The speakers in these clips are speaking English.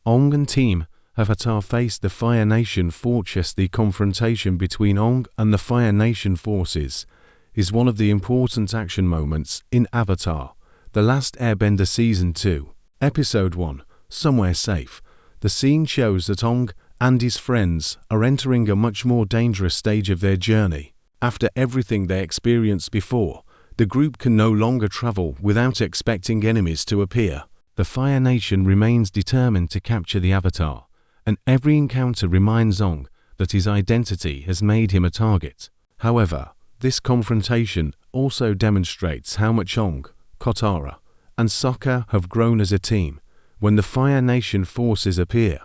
Ong and Team Avatar face the Fire Nation fortress. The confrontation between Ong and the Fire Nation forces is one of the important action moments in Avatar: The Last Airbender Season 2, Episode 1, Somewhere Safe. The scene shows that Ong and his friends are entering a much more dangerous stage of their journey. After everything they experienced before, the group can no longer travel without expecting enemies to appear. The Fire Nation remains determined to capture the Avatar, and every encounter reminds Ong that his identity has made him a target. However, this confrontation also demonstrates how much Ong, Katara, and Sokka have grown as a team. When the Fire Nation forces appear,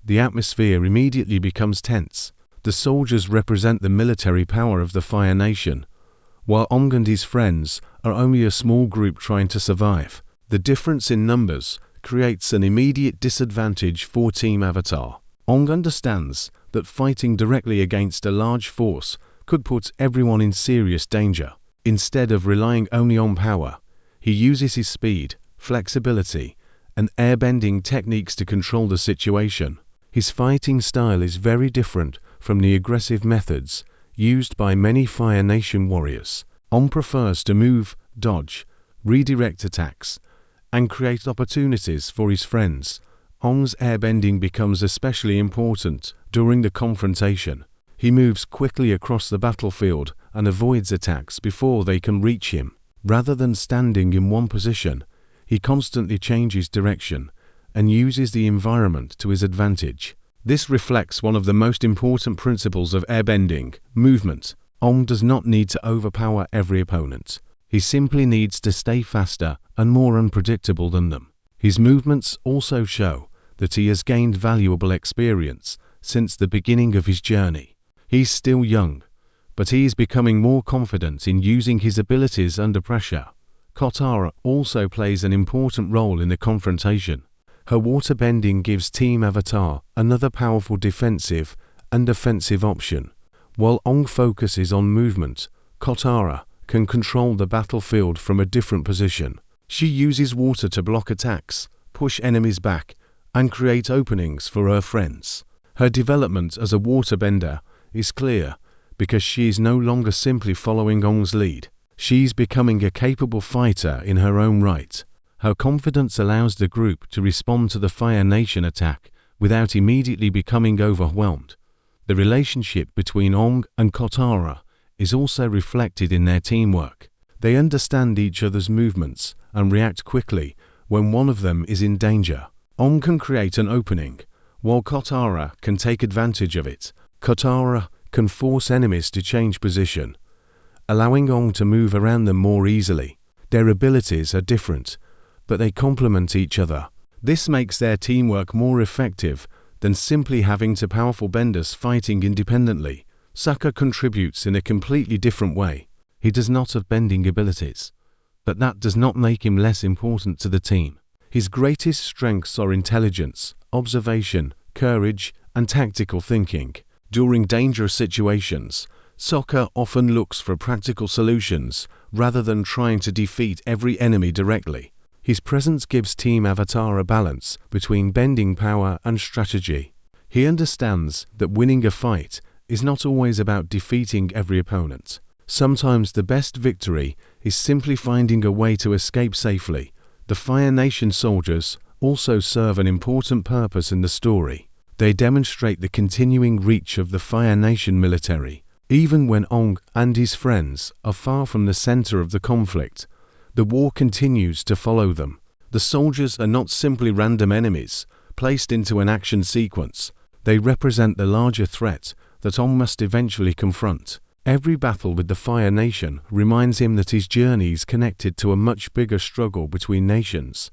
the atmosphere immediately becomes tense. The soldiers represent the military power of the Fire Nation, while Ong and his friends are only a small group trying to survive. The difference in numbers creates an immediate disadvantage for Team Avatar. Ong understands that fighting directly against a large force could put everyone in serious danger. Instead of relying only on power, he uses his speed, flexibility, and airbending techniques to control the situation. His fighting style is very different from the aggressive methods used by many Fire Nation warriors. Ong prefers to move, dodge, redirect attacks, and create opportunities for his friends. Ong's airbending becomes especially important during the confrontation. He moves quickly across the battlefield and avoids attacks before they can reach him. Rather than standing in one position, he constantly changes direction and uses the environment to his advantage. This reflects one of the most important principles of airbending: movement. Ong does not need to overpower every opponent. He simply needs to stay faster and more unpredictable than them. His movements also show that he has gained valuable experience since the beginning of his journey. He's still young, but he is becoming more confident in using his abilities under pressure. Katara also plays an important role in the confrontation. Her waterbending gives Team Avatar another powerful defensive and offensive option. While Ong focuses on movement, Katara can control the battlefield from a different position. She uses water to block attacks, push enemies back, and create openings for her friends. Her development as a waterbender is clear because she is no longer simply following Ong's lead. She's becoming a capable fighter in her own right. Her confidence allows the group to respond to the Fire Nation attack without immediately becoming overwhelmed. The relationship between Ong and Katara is also reflected in their teamwork. They understand each other's movements and react quickly when one of them is in danger. Ong can create an opening, while Katara can take advantage of it. Katara can force enemies to change position, allowing Ong to move around them more easily. Their abilities are different, but they complement each other. This makes their teamwork more effective than simply having two powerful benders fighting independently. Sokka contributes in a completely different way. He does not have bending abilities, but that does not make him less important to the team. His greatest strengths are intelligence, observation, courage, and tactical thinking. During dangerous situations, Sokka often looks for practical solutions rather than trying to defeat every enemy directly. His presence gives Team Avatar a balance between bending power and strategy. He understands that winning a fight is not always about defeating every opponent. Sometimes the best victory is simply finding a way to escape safely. The Fire Nation soldiers also serve an important purpose in the story. They demonstrate the continuing reach of the Fire Nation military. Even when Ong and his friends are far from the center of the conflict, the war continues to follow them. The soldiers are not simply random enemies placed into an action sequence. They represent the larger threat that Ong must eventually confront. Every battle with the Fire Nation reminds him that his journey is connected to a much bigger struggle between nations.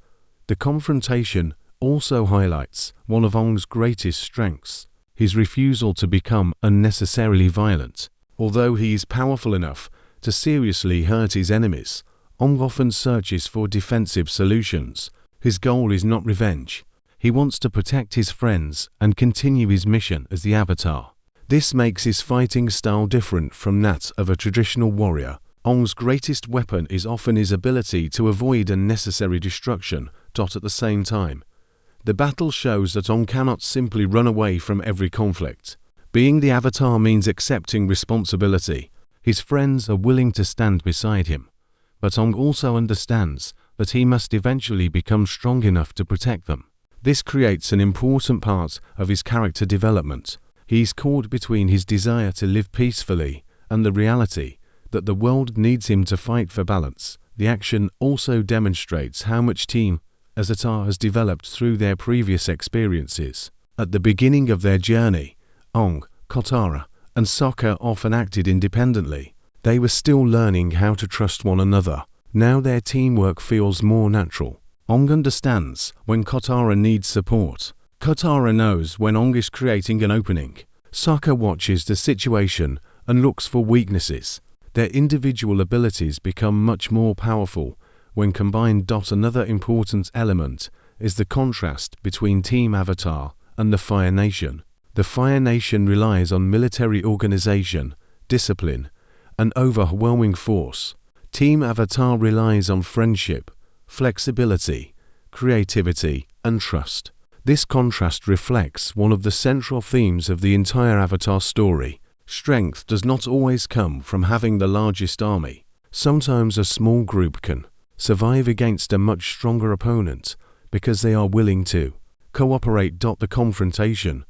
The confrontation also highlights one of Ong's greatest strengths: his refusal to become unnecessarily violent. Although he is powerful enough to seriously hurt his enemies, Ong often searches for defensive solutions. His goal is not revenge. He wants to protect his friends and continue his mission as the Avatar. This makes his fighting style different from that of a traditional warrior. Ong's greatest weapon is often his ability to avoid unnecessary destruction, at the same time. The battle shows that Ong cannot simply run away from every conflict. Being the Avatar means accepting responsibility. His friends are willing to stand beside him. But Ong also understands that he must eventually become strong enough to protect them. This creates an important part of his character development. He is caught between his desire to live peacefully and the reality that the world needs him to fight for balance. The action also demonstrates how much Team Avatar has developed through their previous experiences. At the beginning of their journey, Ong, Katara, and Sokka often acted independently. They were still learning how to trust one another. Now their teamwork feels more natural. Ong understands when Katara needs support. Katara knows when Ong is creating an opening. Sokka watches the situation and looks for weaknesses. Their individual abilities become much more powerful when combined. Another important element is the contrast between Team Avatar and the Fire Nation. The Fire Nation relies on military organization, discipline, and overwhelming force. Team Avatar relies on friendship, flexibility, creativity, and trust. This contrast reflects one of the central themes of the entire Avatar story. Strength does not always come from having the largest army. Sometimes a small group can survive against a much stronger opponent because they are willing to cooperate. The confrontation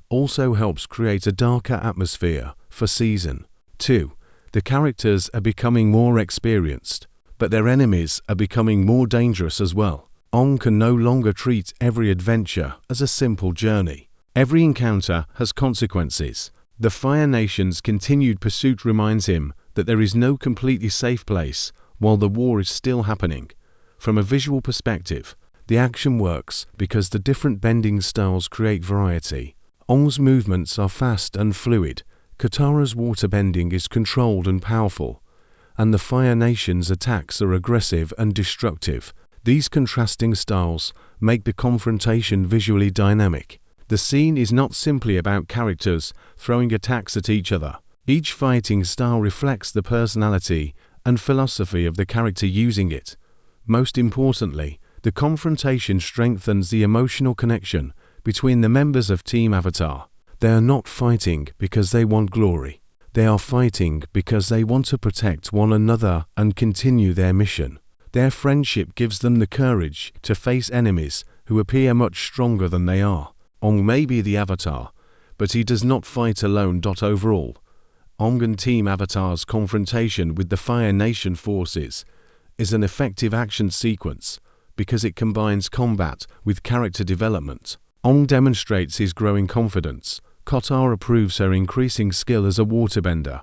also helps create a darker atmosphere for Season 2. The characters are becoming more experienced, but their enemies are becoming more dangerous as well. Ong can no longer treat every adventure as a simple journey. Every encounter has consequences. The Fire Nation's continued pursuit reminds him that there is no completely safe place while the war is still happening. From a visual perspective, the action works because the different bending styles create variety. Ong's movements are fast and fluid. Katara's waterbending is controlled and powerful, and the Fire Nation's attacks are aggressive and destructive. These contrasting styles make the confrontation visually dynamic. The scene is not simply about characters throwing attacks at each other. Each fighting style reflects the personality and philosophy of the character using it. Most importantly, the confrontation strengthens the emotional connection between the members of Team Avatar. They are not fighting because they want glory. They are fighting because they want to protect one another and continue their mission. Their friendship gives them the courage to face enemies who appear much stronger than they are. Ong may be the Avatar, but he does not fight alone. Overall, Ong and Team Avatar's confrontation with the Fire Nation forces is an effective action sequence because it combines combat with character development. Ong demonstrates his growing confidence. Katara proves her increasing skill as a waterbender,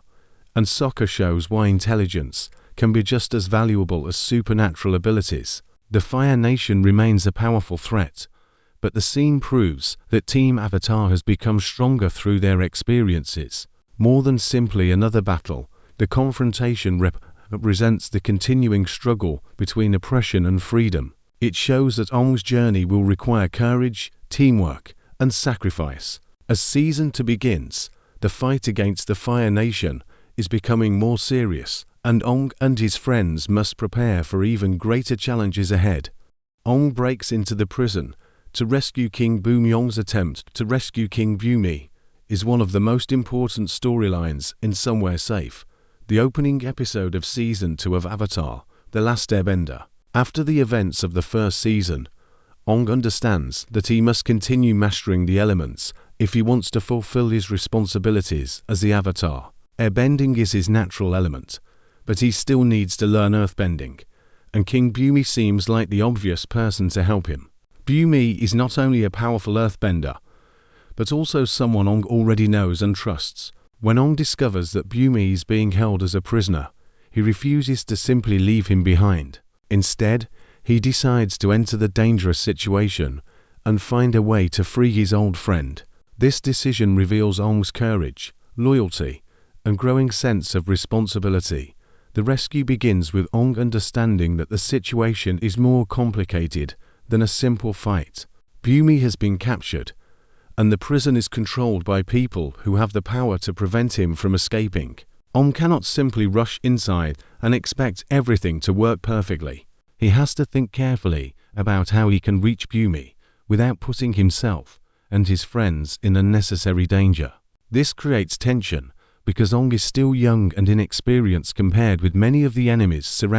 and Sokka shows why intelligence can be just as valuable as supernatural abilities. The Fire Nation remains a powerful threat, but the scene proves that Team Avatar has become stronger through their experiences. More than simply another battle, the confrontation represents the continuing struggle between oppression and freedom. It shows that Ong's journey will require courage, teamwork, and sacrifice. As Season 2 begins, the fight against the Fire Nation is becoming more serious, and Ong and his friends must prepare for even greater challenges ahead. Ong breaks into the prison to rescue King Bumi. Ong's attempt to rescue King Bumi is one of the most important storylines in Somewhere Safe, the opening episode of Season 2 of Avatar: The Last Airbender. After the events of the first season, Ong understands that he must continue mastering the elements if he wants to fulfill his responsibilities as the Avatar. Airbending is his natural element, but he still needs to learn earthbending, and King Bumi seems like the obvious person to help him. Bumi is not only a powerful earthbender, but also someone Ong already knows and trusts. When Ong discovers that Bumi is being held as a prisoner, he refuses to simply leave him behind. Instead, he decides to enter the dangerous situation and find a way to free his old friend. This decision reveals Ong's courage, loyalty, and growing sense of responsibility. The rescue begins with Ong understanding that the situation is more complicated than a simple fight. Bumi has been captured, and the prison is controlled by people who have the power to prevent him from escaping. Ong cannot simply rush inside and expect everything to work perfectly. He has to think carefully about how he can reach Bumi without putting himself and his friends in unnecessary danger. This creates tension because Aang is still young and inexperienced compared with many of the enemies surrounding